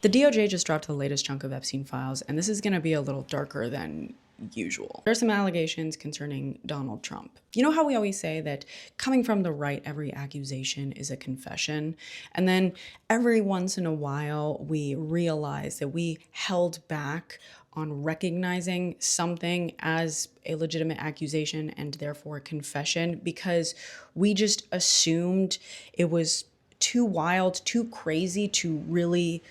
The DOJ just dropped the latest chunk of Epstein files, and this is going to be a little darker than usual. There are some allegations concerning Donald Trump. You know how we always say that coming from the right, every accusation is a confession? And then every once in a while, we realize that we held back on recognizing something as a legitimate accusation and therefore a confession because we just assumed it was too wild, too crazy to really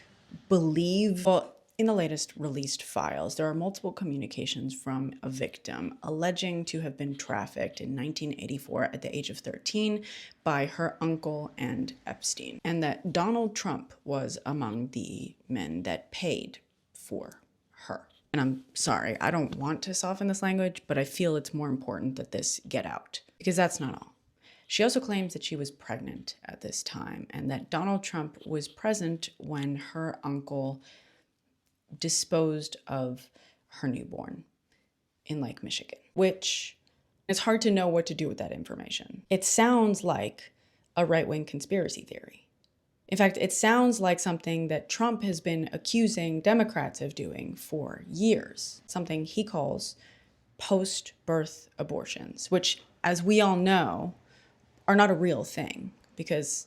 believe. Well, in the latest released files, there are multiple communications from a victim alleging to have been trafficked in 1984 at the age of 13 by her uncle and Epstein, and that Donald Trump was among the men that paid for her. And I'm sorry, I don't want to soften this language, but I feel it's more important that this get out, because that's not all. She also claims that she was pregnant at this time and that Donald Trump was present when her uncle disposed of her newborn in Lake Michigan, which it's hard to know what to do with that information. It sounds like a right-wing conspiracy theory. In fact, it sounds like something that Trump has been accusing Democrats of doing for years, something he calls post-birth abortions, which, as we all know, are not a real thing, because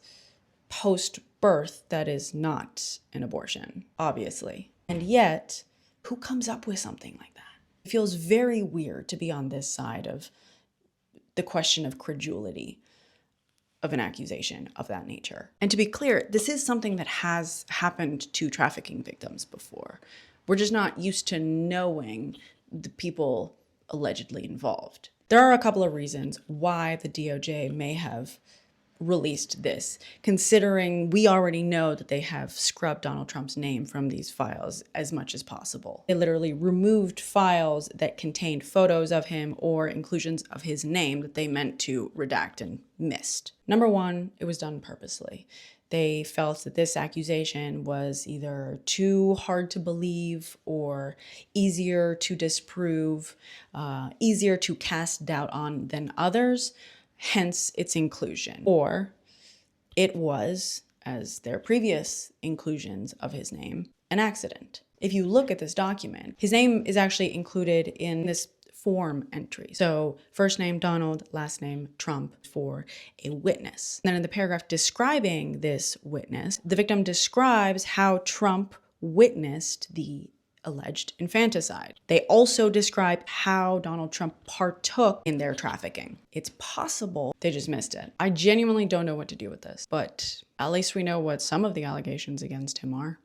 post-birth, that is not an abortion, obviously. And yet, who comes up with something like that? It feels very weird to be on this side of the question of credulity of an accusation of that nature. And to be clear, this is something that has happened to trafficking victims before. We're just not used to knowing the people allegedly involved. There are a couple of reasons why the DOJ may have released this, considering we already know that they have scrubbed Donald Trump's name from these files as much as possible. They literally removed files that contained photos of him or inclusions of his name that they meant to redact and missed. Number one, it was done purposely. They felt that this accusation was either too hard to believe or easier to disprove, easier to cast doubt on than others, hence its inclusion. Or it was, as their previous inclusions of his name, an accident. If you look at this document, his name is actually included in this form entry. So first name Donald, last name Trump for a witness. And then in the paragraph describing this witness, the victim describes how Trump witnessed the alleged infanticide. They also describe how Donald Trump partook in their trafficking. It's possible they just missed it. I genuinely don't know what to do with this, but at least we know what some of the allegations against him are.